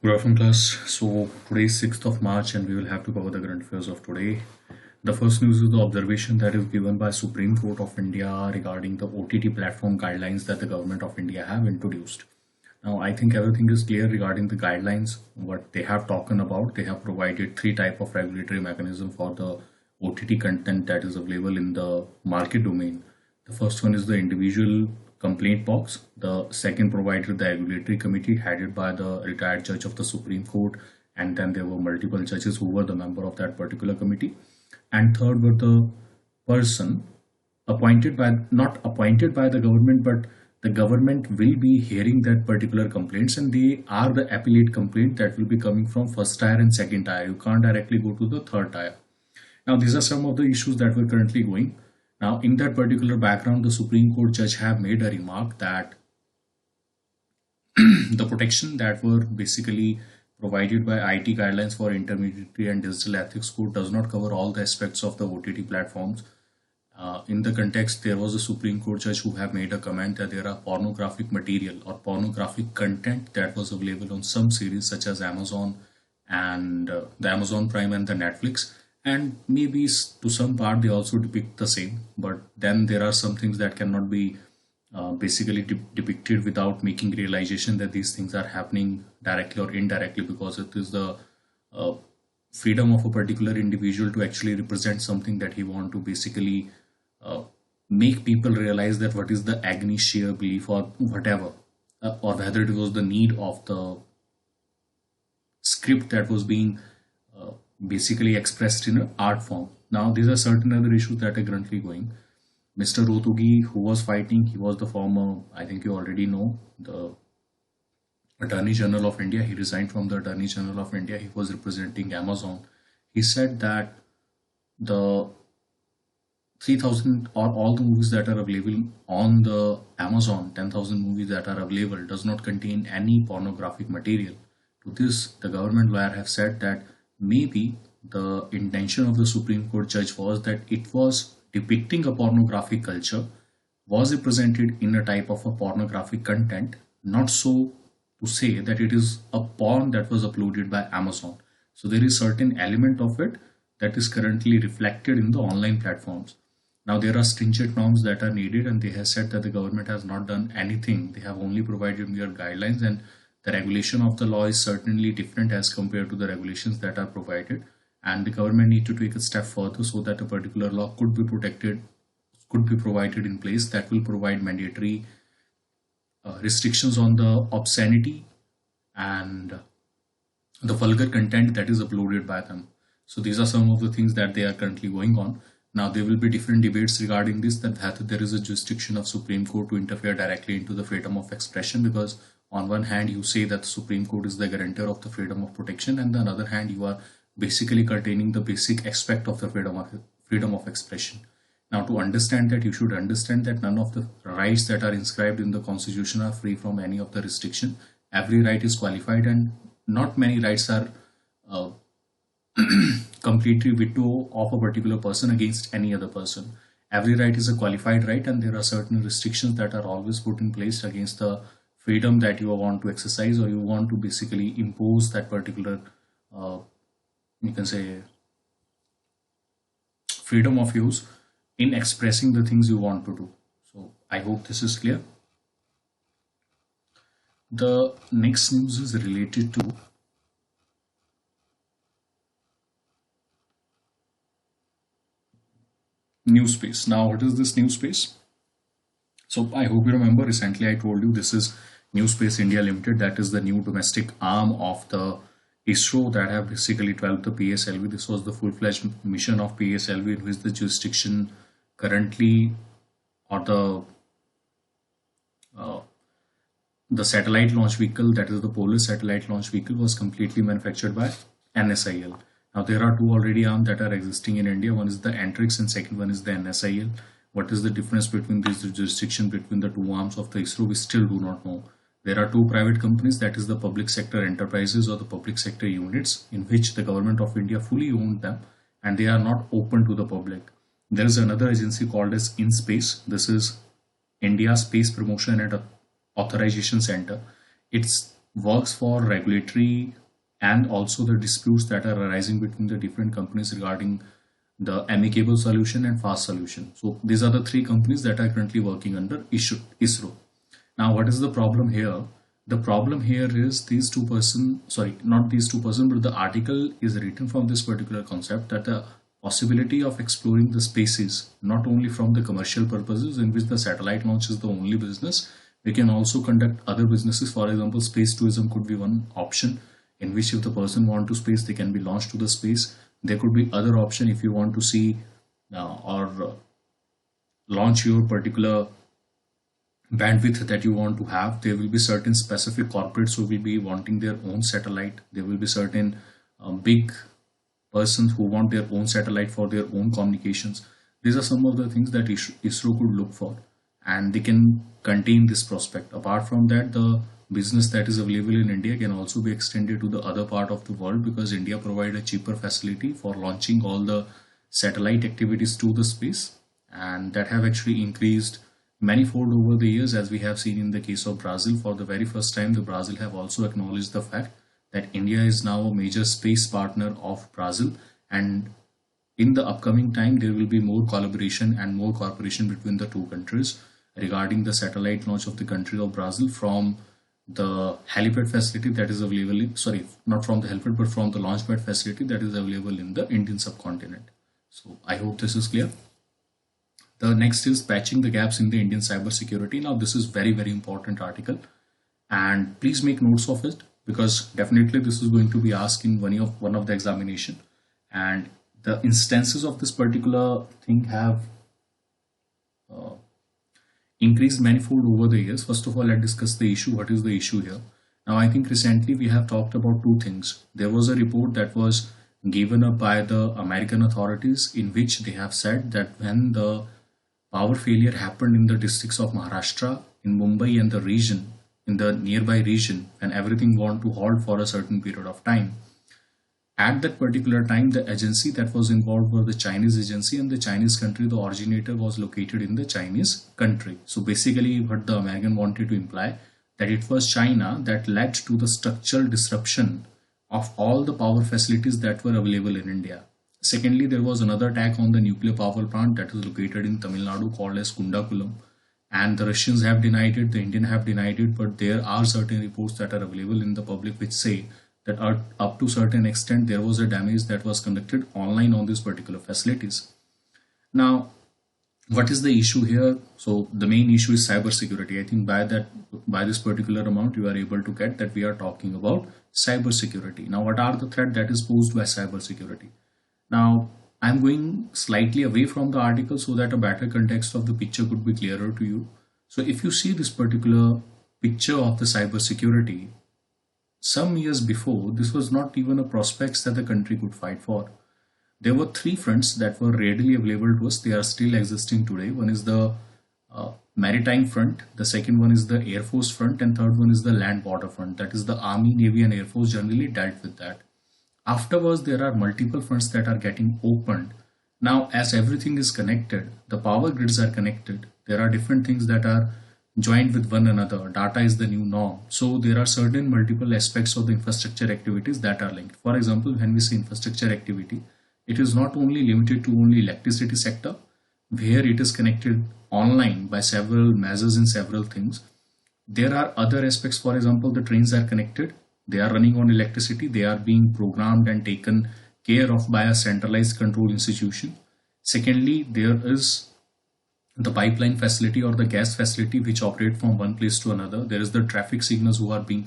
Good afternoon, class. So today is 6th of March and we will have to cover the current affairs of today. The first news is the observation that is given by Supreme Court of India regarding the OTT platform guidelines that the government of India have introduced. Now, I think everything is clear regarding the guidelines, what they have talked about. They have provided three type of regulatory mechanism for the OTT content that is available in the market domain. The first one is the individual complaint box. The second provided the regulatory committee headed by the retired judge of the Supreme Court, and then there were multiple judges who were the member of that particular committee. And third were the person appointed by, not appointed by the government, but the government will be hearing that particular complaints, and they are the appellate complaint that will be coming from first tier and second tier. You can't directly go to the third tier. Now, these are some of the issues that were currently going. Now, in that particular background, the Supreme Court judge have made a remark that the protection that were basically provided by IT guidelines for intermediary and digital ethics code does not cover all the aspects of the OTT platforms. In the context, there was a Supreme Court judge who have made a comment that there are pornographic material or pornographic content that was available on some series such as Amazon and the Amazon Prime and the Netflix, and maybe to some part they also depict the same, but then there are some things that cannot be basically depicted without making realization that these things are happening directly or indirectly, because it is the uh, freedom of a particular individual to actually represent something that he want to basically uh, make people realize that what is the agony sheer belief or whatever, or whether it was the need of the script that was being uh, basically expressed in an art form. Now, these are certain other issues that are currently going. Mr. Rotugi, who was fighting, he was the former, I think you already know, the Attorney General of India. He resigned from the Attorney General of India. He was representing Amazon. He said that the 3,000 or all the movies that are available on the Amazon, 10,000 movies that are available, does not contain any pornographic material. To this, the government lawyer have said that maybe the intention of the Supreme Court judge was that it was depicting a pornographic culture, was represented in a type of a pornographic content, not so to say that it is a porn that was uploaded by Amazon. So there is certain element of it that is currently reflected in the online platforms. Now there are stringent norms that are needed, and they have said that the government has not done anything. They have only provided mere guidelines, and the regulation of the law is certainly different as compared to the regulations that are provided. And the government need to take a step further so that a particular law could be protected, could be provided in place that will provide mandatory restrictions on the obscenity and the vulgar content that is uploaded by them. So these are some of the things that they are currently going on. Now there will be different debates regarding this, that whether there is a jurisdiction of Supreme Court to interfere directly into the freedom of expression, because on one hand you say that the Supreme Court is the guarantor of the freedom of protection, and on the other hand you are basically containing the basic aspect of the freedom of expression. Now, to understand that, you should understand that none of the rights that are inscribed in the Constitution are free from any of the restriction. Every right is qualified, and not many rights are uh, completely veto of a particular person against any other person. Every right is a qualified right, and there are certain restrictions that are always put in place against the freedom that you want to exercise, or you want to basically impose that particular, uh, you can say, freedom of use in expressing the things you want to do. So I hope this is clear. The next news is related to new space. Now, what is this new space? So I hope you remember, recently I told you this is New Space India Limited, that is the new domestic arm of the ISRO that have basically developed the PSLV. This was the full-fledged mission of PSLV, in which the jurisdiction currently, or uh, the satellite launch vehicle, that is the Polar satellite launch vehicle, was completely manufactured by NSIL. Now there are two already arms that are existing in India. One is the Antrix and second one is the NSIL. What is the difference between these jurisdiction between the two arms of the ISRO? We still do not know. There are two private companies, that is the public sector enterprises or the public sector units, in which the government of India fully owned them, and they are not open to the public. There is another agency called as InSpace. This is India Space Promotion and Authorization Center. Its works for regulatory and also the disputes that are arising between the different companies regarding the amicable solution and fast solution. So these are the three companies that are currently working under ISRO. Now, what is the problem here? The problem here is these two person, sorry, not these two person, but the article is written from this particular concept that the possibility of exploring the spaces, not only from the commercial purposes in which the satellite launch is the only business, we can also conduct other businesses. For example, space tourism could be one option in which if the person want to space, they can be launched to the space. There could be other option if you want to see or launch your particular bandwidth that you want to have. There will be certain specific corporates who will be wanting their own satellite. There will be certain big persons who want their own satellite for their own communications. These are some of the things that ISRO could look for, and they can contain this prospect. Apart from that, the business that is available in India can also be extended to the other part of the world, because India provides a cheaper facility for launching all the satellite activities to the space, and that have actually increased manifold over the years, as we have seen in the case of Brazil. For the very first time, the Brazil have also acknowledged the fact that India is now a major space partner of Brazil, and in the upcoming time there will be more collaboration and more cooperation between the two countries regarding the satellite launch of the country of Brazil from the helipad facility that is available in, sorry, not from the helipad but from the launchpad facility that is available in the Indian subcontinent. So I hope this is clear. The next is patching the gaps in the Indian cybersecurity. Now this is very important article, and please make notes of it, because definitely this is going to be asked in one of the examination, and the instances of this particular thing have increased manifold over the years. First of all, let's discuss the issue. What is the issue here? Now, I think recently we have talked about two things. There was a report that was given up by the American authorities in which they have said that when the power failure happened in the districts of Maharashtra, in Mumbai and the region, in the nearby region, and everything want to halt for a certain period of time. At that particular time, the agency that was involved was the Chinese agency, and the Chinese country, the originator was located in the Chinese country. So basically what the American wanted to imply, that it was China that led to the structural disruption of all the power facilities that were available in India. Secondly, there was another attack on the nuclear power plant that is located in Tamil Nadu called as Kundakulam, and the Russians have denied it, the Indians have denied it, but there are certain reports that are available in the public which say that up to certain extent there was a damage that was conducted online on these particular facilities. Now, what is the issue here? So the main issue is cybersecurity. I think by this particular amount you are able to get that we are talking about cybersecurity. Now, what are the threat that is posed by cybersecurity? Now, I'm going slightly away from the article so that a better context of the picture could be clearer to you. So if you see this particular picture of the cybersecurity, some years before, this was not even a prospects that the country could fight for. There were three fronts that were readily available to us. They are still existing today. One is the maritime front, the second one is the Air Force front, and third one is the land border front. That is the Army, Navy and Air Force generally dealt with that. Afterwards, there are multiple fronts that are getting opened. Now, as everything is connected, the power grids are connected. There are different things that are joined with one another. Data is the new norm. So there are certain multiple aspects of the infrastructure activities that are linked. For example, when we say infrastructure activity, it is not only limited to only electricity sector, where it is connected online by several measures and several things. There are other aspects. For example, the trains are connected. They are running on electricity. They are being programmed and taken care of by a centralized control institution. Secondly, there is the pipeline facility or the gas facility which operate from one place to another. There is the traffic signals who are being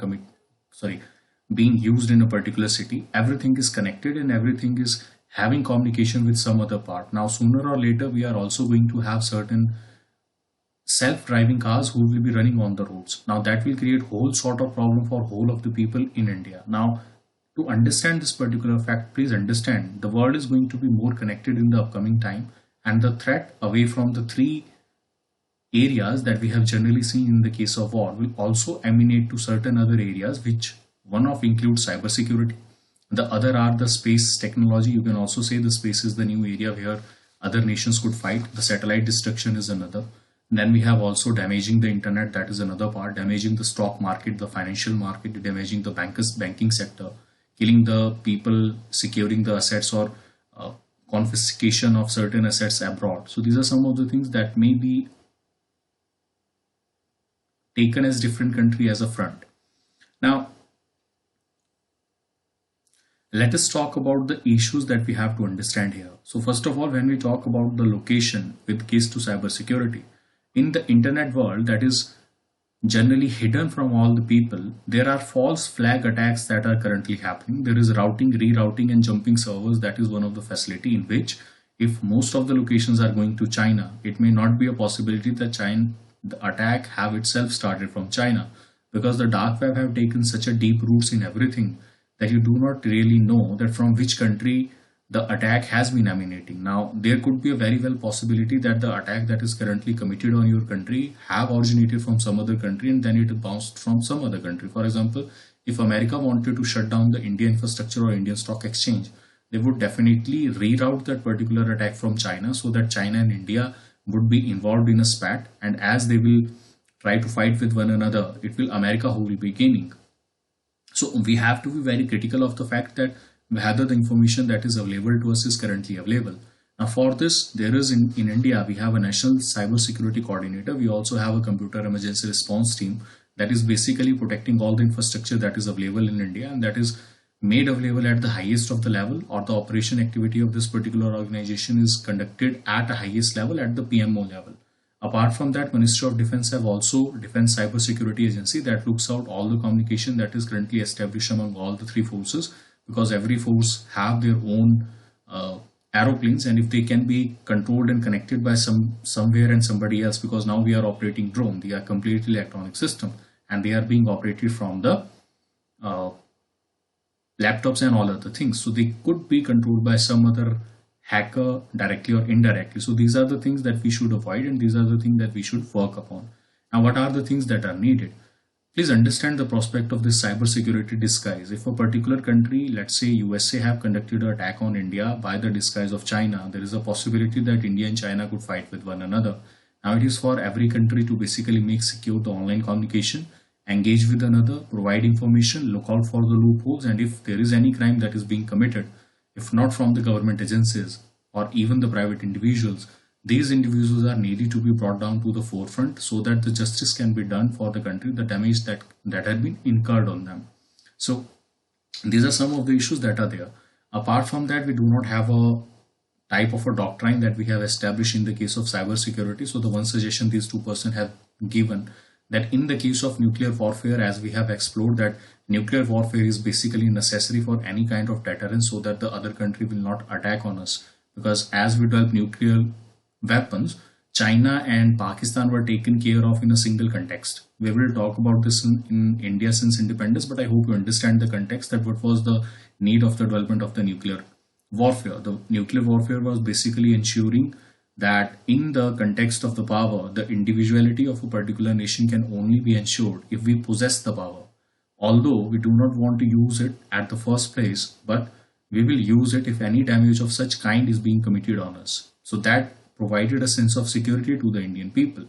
used in a particular city. Everything is connected and everything is having communication with some other part. Now, sooner or later, we are also going to have certain self-driving cars who will be running on the roads. Now, that will create whole sort of problem for whole of the people in India. Now, to understand this particular fact, please understand the world is going to be more connected in the upcoming time, and the threat away from the three areas that we have generally seen in the case of war will also emanate to certain other areas, which one of includes cybersecurity. The other are the space technology. You can also say the space is the new area where other nations could fight. The satellite destruction is another. Then we have also damaging the internet. That is another part. Damaging the stock market, the financial market, damaging the banking sector, killing the people, securing the assets, or confiscation of certain assets abroad. So these are some of the things that may be taken as different country as a front. Now, let us talk about the issues that we have to understand here. So first of all, when we talk about the location with case to cybersecurity, in the internet world that is generally hidden from all the people, there are false flag attacks that are currently happening. There is routing, rerouting, and jumping servers. That is one of the facility in which, if most of the locations are going to China, it may not be a possibility that the attack have itself started from China, because the dark web have taken such a deep roots in everything that you do not really know that from which country the attack has been emanating. Now, there could be a very well possibility that the attack that is currently committed on your country have originated from some other country and then it bounced from some other country. For example, if America wanted to shut down the Indian infrastructure or Indian stock exchange, they would definitely reroute that particular attack from China, so that China and India would be involved in a spat, and as they will try to fight with one another, it will America who will be gaining. So we have to be very critical of the fact that whether the information that is available to us is currently available. Now for this, there is in India, we have a national cybersecurity coordinator. We also have a computer emergency response team that is basically protecting all the infrastructure that is available in India, and that is made available at the highest of the level, or the operation activity of this particular organization is conducted at a highest level, at the PMO level. Apart from that, Ministry of Defense have also Defense Cybersecurity Agency that looks out all the communication that is currently established among all the three forces, because every force have their own aeroplanes, and if they can be controlled and connected by somewhere and somebody else, because now we are operating drone, they are completely electronic system and they are being operated from the laptops and all other things, so they could be controlled by some other hacker directly or indirectly. So these are the things that we should avoid, and these are the things that we should work upon. Now, what are the things that are needed? Please understand the prospect of this cybersecurity disguise. If a particular country, let's say USA, have conducted an attack on India by the disguise of China, there is a possibility that India and China could fight with one another. Now it is for every country to basically make secure the online communication, engage with another, provide information, look out for the loopholes, and if there is any crime that is being committed, if not from the government agencies or even the private individuals, these individuals are needed to be brought down to the forefront, so that the justice can be done for the country, the damage that had been incurred on them. So these are some of the issues that are there. Apart from that, we do not have a type of a doctrine that we have established in the case of cybersecurity. So the one suggestion these two persons have given, that in the case of nuclear warfare, as we have explored, that nuclear warfare is basically necessary for any kind of deterrence, so that the other country will not attack on us. Because as we develop nuclear weapons, China and Pakistan were taken care of in a single context. We will talk about this in India since independence, but I hope you understand the context, that what was the need of the development of the nuclear warfare. The nuclear warfare was basically ensuring that in the context of the power, the individuality of a particular nation can only be ensured if we possess the power. Although we do not want to use it at the first place, but we will use it if any damage of such kind is being committed on us. So that provided a sense of security to the Indian people.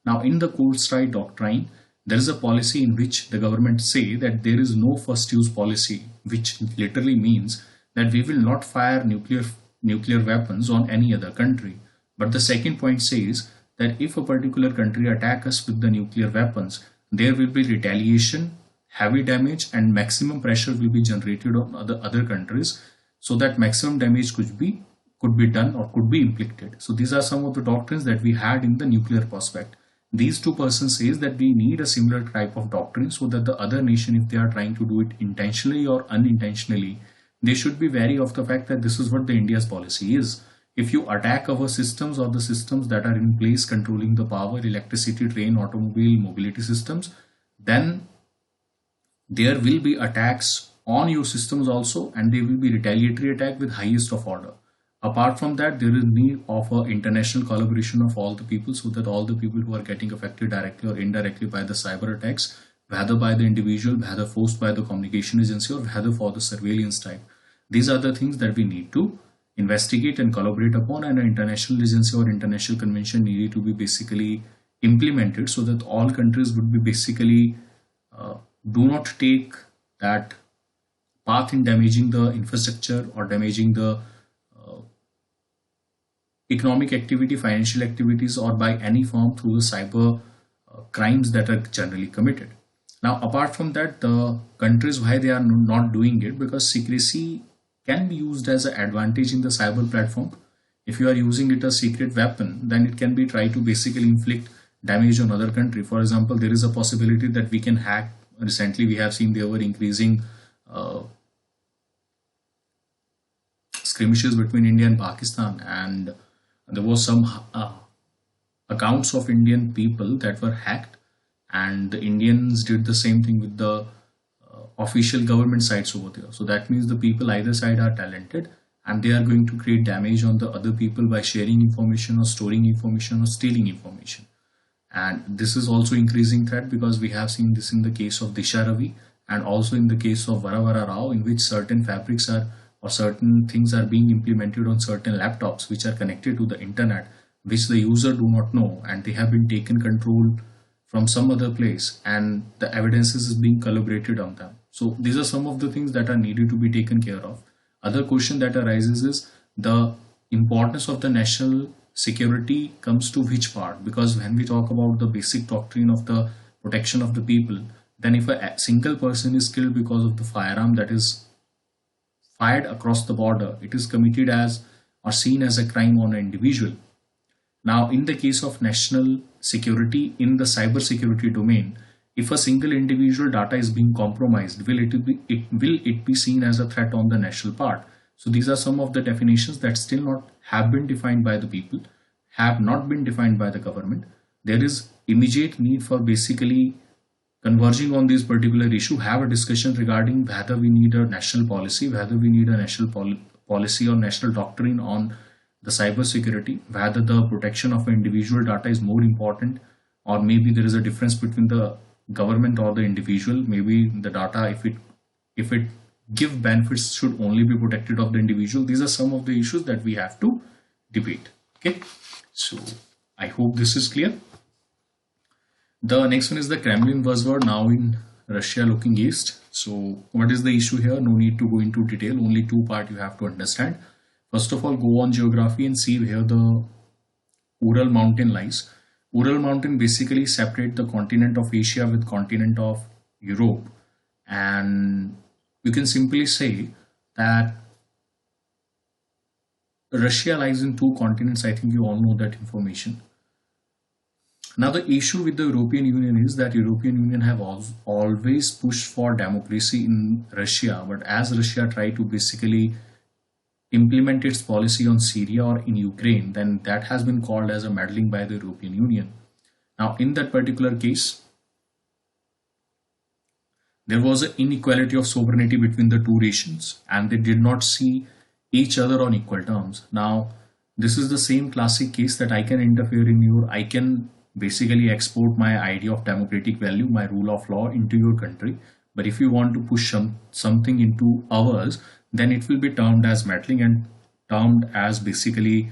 Now in the Cold Strike doctrine, there is a policy in which the government say that there is no first use policy, which literally means that we will not fire nuclear weapons on any other country. But the second point says that if a particular country attack us with the nuclear weapons, there will be retaliation, heavy damage, and maximum pressure will be generated on other countries, so that maximum damage could be done or could be inflicted. So these are some of the doctrines that we had in the nuclear prospect. These two persons says that we need a similar type of doctrine, so that the other nation, if they are trying to do it intentionally or unintentionally, they should be wary of the fact that this is what the India's policy is. If you attack our systems or the systems that are in place controlling the power, electricity, train, automobile, mobility systems, then there will be attacks on your systems also, and they will be retaliatory attack with highest of order. Apart from that, there is need of an international collaboration of all the people, so that all the people who are getting affected directly or indirectly by the cyber attacks, whether by the individual, whether forced by the communication agency, or whether for the surveillance type, these are the things that we need to investigate and collaborate upon, and an international agency or international convention needed to be basically implemented so that all countries would be basically do not take that path in damaging the infrastructure or damaging the economic activity, financial activities, or by any form through the cyber crimes that are generally committed. Now, apart from that, the countries why they are not doing it, because secrecy can be used as an advantage in the cyber platform. If you are using it as secret weapon, then it can be tried to basically inflict damage on other country. For example, there is a possibility that we can hack. Recently, we have seen they were increasing uh, skirmishes between India and Pakistan, and there was some accounts of Indian people that were hacked, and the Indians did the same thing with the official government sites over there. So that means the people either side are talented, and they are going to create damage on the other people by sharing information or storing information or stealing information. And this is also increasing threat because we have seen this in the case of Disha Ravi and also in the case of Varavara Rao, in which certain fabrics are or certain things are being implemented on certain laptops which are connected to the internet, which the user do not know, and they have been taken control from some other place, and the evidences is being collaborated on them. So these are some of the things that are needed to be taken care of. Other question that arises is the importance of the national security comes to which part, because when we talk about the basic doctrine of the protection of the people, then if a single person is killed because of the firearm that is fired across the border, it is committed as or seen as a crime on an individual. Now, in the case of national security in the cyber security domain, if a single individual data is being compromised, will it be seen as a threat on the national part? So these are some of the definitions that still not have been defined by the people, have not been defined by the government. There is immediate need for basically converging on this particular issue, have a discussion regarding whether we need a national policy, whether we need a national policy or national doctrine on the cyber security, whether the protection of individual data is more important, or maybe there is a difference between the government or the individual. Maybe the data, if it give benefits, should only be protected of the individual. These are some of the issues that we have to debate. Okay, so I hope this is clear. The next one is the Kremlin buzzword now in Russia looking east. So what is the issue here? No need to go into detail. Only two part you have to understand. First of all, go on geography and see where the Ural mountain lies. Ural mountain basically separate the continent of Asia with continent of Europe, and you can simply say that Russia lies in two continents. I think you all know that information. Now the issue with the European Union is that European Union have always pushed for democracy in Russia, but as Russia tried to basically implement its policy on Syria or in Ukraine, then that has been called as a meddling by the European Union. Now in that particular case, there was an inequality of sovereignty between the two nations, and they did not see each other on equal terms. Now this is the same classic case that I can interfere in I can basically export my idea of democratic value, my rule of law into your country. But if you want to push something into ours, then it will be termed as meddling and termed as basically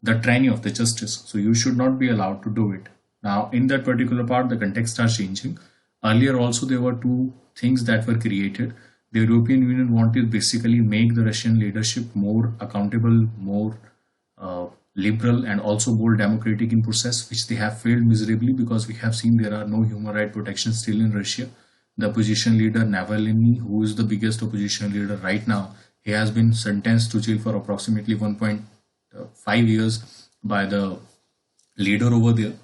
the tyranny of the justice. So you should not be allowed to do it. Now, in that particular part, the context are changing. Earlier also, there were two things that were created. The European Union wanted basically make the Russian leadership more accountable, more liberal, and also more democratic in process, which they have failed miserably, because we have seen there are no human rights protection still in Russia. The opposition leader Navalny, who is the biggest opposition leader right now, he has been sentenced to jail for approximately 1.5 years by the leader over there,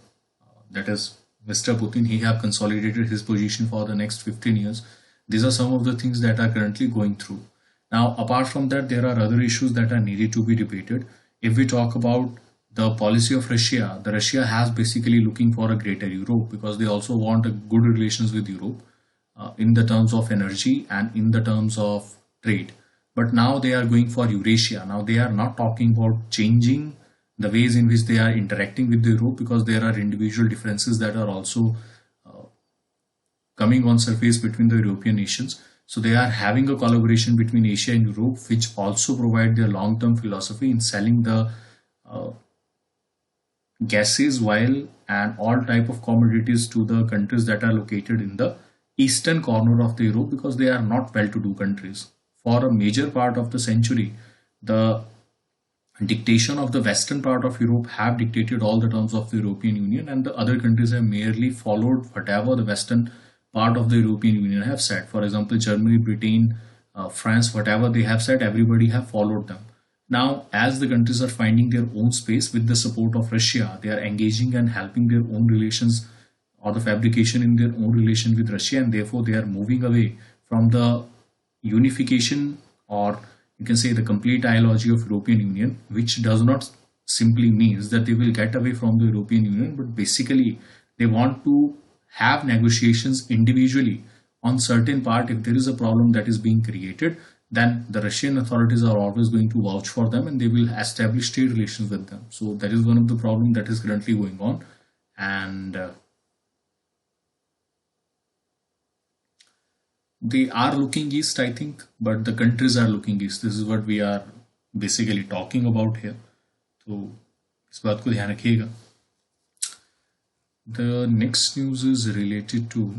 that is Mr. Putin. He have consolidated his position for the next 15 years. These are some of the things that are currently going through. Now, apart from that, there are other issues that are needed to be debated. If we talk about the policy of Russia, the Russia has basically looking for a greater Europe, because they also want a good relations with Europe in the terms of energy and in the terms of trade. But now they are going for Eurasia. Now they are not talking about changing the ways in which they are interacting with Europe, because there are individual differences that are also coming on surface between the European nations. So they are having a collaboration between Asia and Europe, which also provide their long-term philosophy in selling the gases, oil, and all type of commodities to the countries that are located in the eastern corner of the Europe, because they are not well-to-do countries. For a major part of the century, the dictation of the western part of Europe have dictated all the terms of the European Union, and the other countries have merely followed whatever the western part of the European Union have said. For example, Germany, Britain, France, whatever they have said, everybody have followed them. Now, as the countries are finding their own space with the support of Russia, they are engaging and helping their own relations or the fabrication in their own relation with Russia, and therefore they are moving away from the unification, or you can say the complete ideology of European Union, which does not simply means that they will get away from the European Union, but basically they want to have negotiations individually on certain part. If there is a problem that is being created, then the Russian authorities are always going to vouch for them and they will establish trade relations with them. So that is one of the problems that is currently going on, and they are looking east, I think, but the countries are looking east. This is what we are basically talking about here. तो इस बात को ध्यान रखिएगा. The next news is related to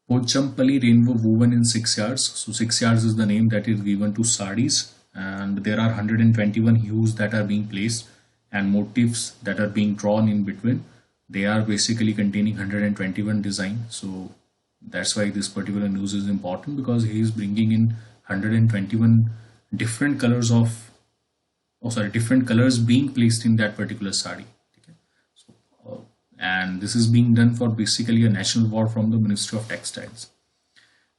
Pochampally rainbow woven in 6 yards. So 6 yards is the name that is given to sarees, and there are 121 hues that are being placed and motifs that are being drawn in between. They are basically containing 121 design. So that's why this particular news is important, because he is bringing in 121 different colors of, different colors being placed in that particular sari. Okay. So, and this is being done for basically a national award from the Ministry of Textiles.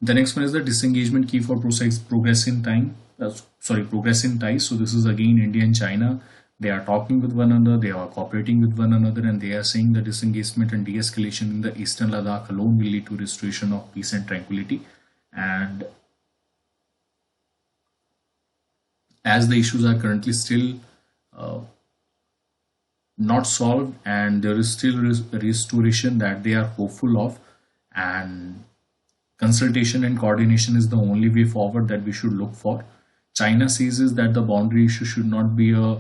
The next one is the disengagement key for progress in time. Progress in ties. So this is again India and China. They are talking with one another, they are cooperating with one another, and they are saying the disengagement and de-escalation in the eastern Ladakh alone will lead to restoration of peace and tranquility. And as the issues are currently still not solved, and there is still restoration that they are hopeful of, and consultation and coordination is the only way forward that we should look for. China sees is that the boundary issue should not be a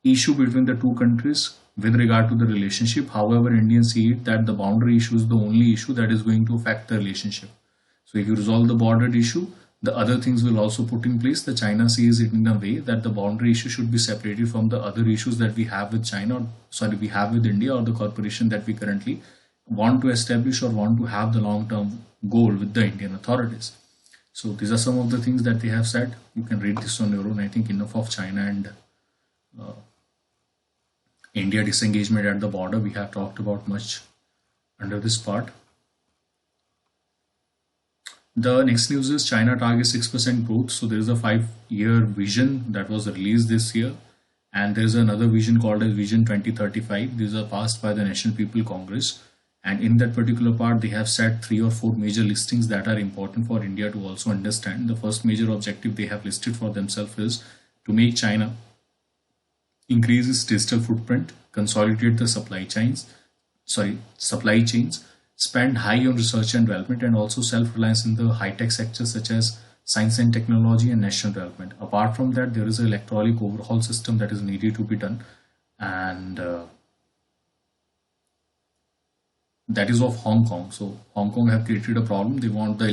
issue between the two countries with regard to the relationship. However, Indians see it that the boundary issue is the only issue that is going to affect the relationship. So if you resolve the border issue, the other things will also put in place. The China sees it in a way that the boundary issue should be separated from the other issues that we have with China, we have with India, or the corporation that we currently want to establish or want to have the long-term goal with the Indian authorities. So these are some of the things that they have said. You can read this on your own. I think enough of China and India disengagement at the border. We have talked about much under this part. The next news is China targets 6% growth. So there is a 5-year vision that was released this year, and there is another vision called as Vision 2035. These are passed by the National People Congress, and in that particular part they have set 3 or 4 major listings that are important for India to also understand. The first major objective they have listed for themselves is to make China increase its digital footprint, consolidate the supply chains, spend high on research and development, and also self-reliance in the high-tech sectors such as science and technology and national development. Apart from that, there is an electronic overhaul system that is needed to be done, and that is of Hong Kong. So Hong Kong have created a problem. They want the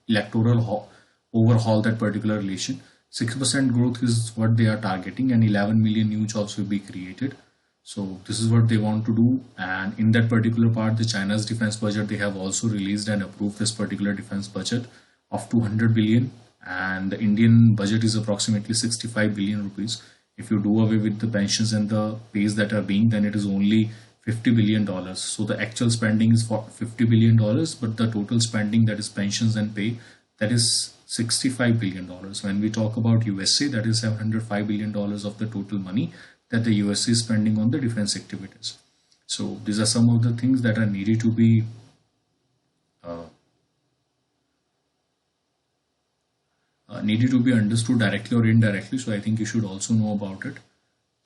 electoral overhaul that particular relation. 6% growth is what they are targeting, and 11 million new jobs will be created. So this is what they want to do, and in that particular part, the China's defense budget, they have also released and approved this particular defense budget of 200 billion, and the Indian budget is approximately 65 billion rupees. If you do away with the pensions and the pays that are being, then it is only $50 billion. So the actual spending is for $50 billion, but the total spending, that is pensions and pay, that is $65 billion. When we talk about USA, that is $705 billion of the total money that the US is spending on the defense activities. So these are some of the things that are needed to be understood directly or indirectly. So I think you should also know about it.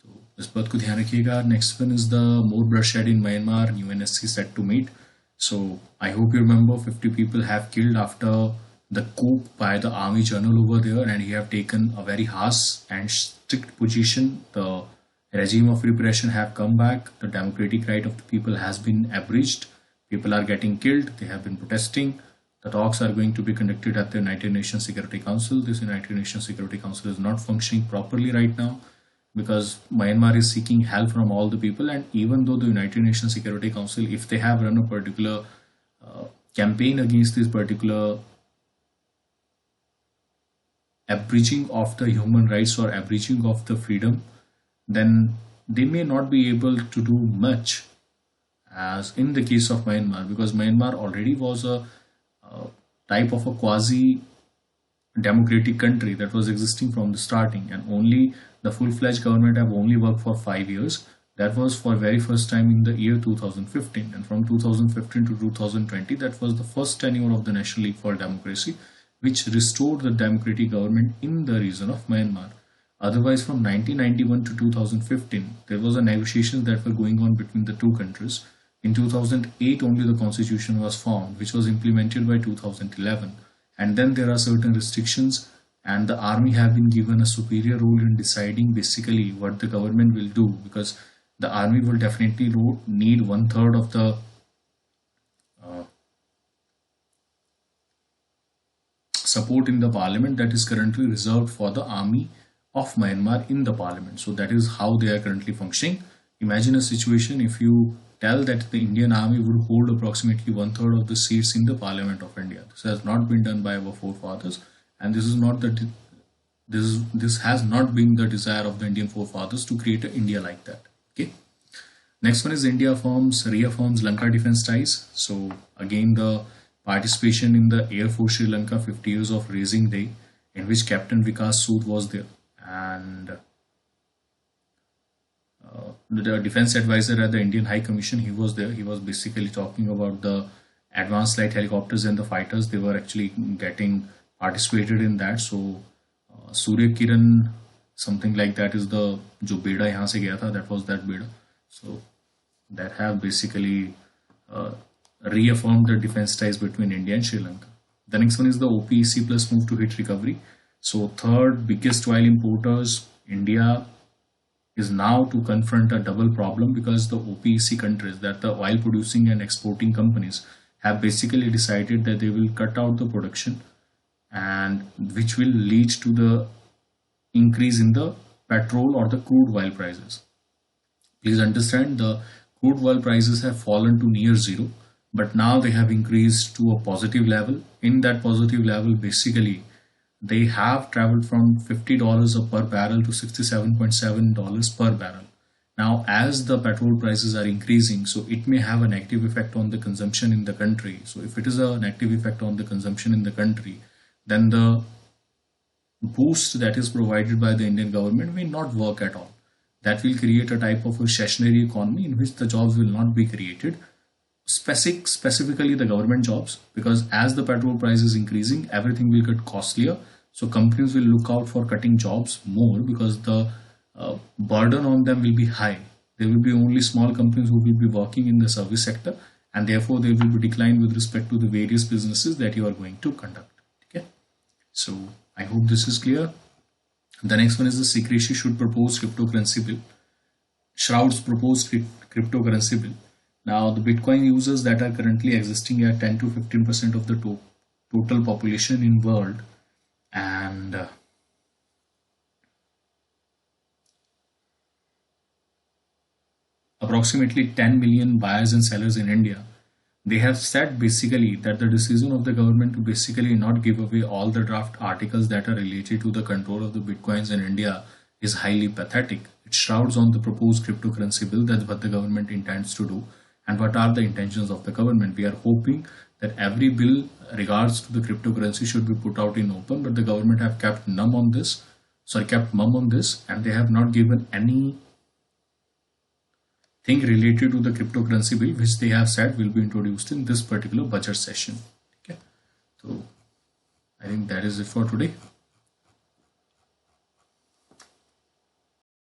So इस बात को ध्यान रखिएगा. Next one is the more bloodshed in Myanmar. New NSC set to meet. So I hope you remember 50 people have killed after the coup by the army general over there, and he have taken a very harsh and strict position. The regime of repression have come back. The democratic right of the people has been abridged. People are getting killed. They have been protesting. The talks are going to be conducted at the United Nations Security Council. This United Nations Security Council is not functioning properly right now because Myanmar is seeking help from all the people. And even though the United Nations Security Council, if they have run a particular campaign against this particular abridging of the human rights or abridging of the freedom, then they may not be able to do much as in the case of Myanmar, because Myanmar already was a type of a quasi democratic country that was existing from the starting, and only the full-fledged government have only worked for 5 years. That was for very first time in the year 2015, and from 2015 to 2020 that was the first tenure of the National League for Democracy, which restored the democratic government in the region of Myanmar. Otherwise, from 1991 to 2015 there was a negotiations that were going on between the two countries. In 2008 only the constitution was formed, which was implemented by 2011, and then there are certain restrictions, and the army have been given a superior role in deciding basically what the government will do, because the army will definitely need 1/3 of the support in the parliament that is currently reserved for the army of Myanmar in the parliament. So that is how they are currently functioning. Imagine a situation if you tell that the Indian army would hold approximately 1/3 of the seats in the Parliament of India. This has not been done by our forefathers, and this has not been the desire of the Indian forefathers to create an India like that. Okay. Next one is India reaffirms Lanka defense ties. So again, the participation in the Air Force Sri Lanka 50 years of raising day, in which Captain Vikas Sood was there, and the defense advisor at the Indian High Commission, he was there. He was basically talking about the advanced light helicopters and the fighters. They were actually getting participated in that. So Surya Kiran, something like that, is the jo beda yahan se gaya tha, that was that beda. So that have basically reaffirmed the defense ties between India and Sri Lanka. The next one is the OPEC plus move to hit recovery. So third biggest oil importers, India, is now to confront a double problem, because the OPEC countries, that the oil producing and exporting companies, have basically decided that they will cut out the production, and which will lead to the increase in the petrol or the crude oil prices. Please understand, the crude oil prices have fallen to near zero, but now they have increased to a positive level. In that positive level, basically they have traveled from $50 per barrel to $67.7 per barrel. Now, as the petrol prices are increasing, so it may have a negative effect on the consumption in the country. So if it is a negative effect on the consumption in the country, then the boost that is provided by the Indian government may not work at all. That will create a type of a recessionary economy in which the jobs will not be created. Specifically the government jobs, because as the petrol price is increasing, everything will get costlier. So companies will look out for cutting jobs more, because the burden on them will be high. There will be only small companies who will be working in the service sector, and therefore there will be decline with respect to the various businesses that you are going to conduct. Okay, so I hope this is clear. The next one is the secrecy should propose cryptocurrency bill. Shroud's proposed cryptocurrency bill. Now, the Bitcoin users that are currently existing at 10 to 15% of the total population in world, and approximately 10 million buyers and sellers in India, they have said basically that the decision of the government to basically not give away all the draft articles that are related to the control of the Bitcoins in India is highly pathetic. It shrouds on the proposed cryptocurrency bill, that what the government intends to do and what are the intentions of the government. We are hoping that every bill regards to the cryptocurrency should be put out in open, but the government have kept mum on this, and they have not given any thing related to the cryptocurrency bill, which they have said will be introduced in this particular budget session. Okay, so I think that is it for today.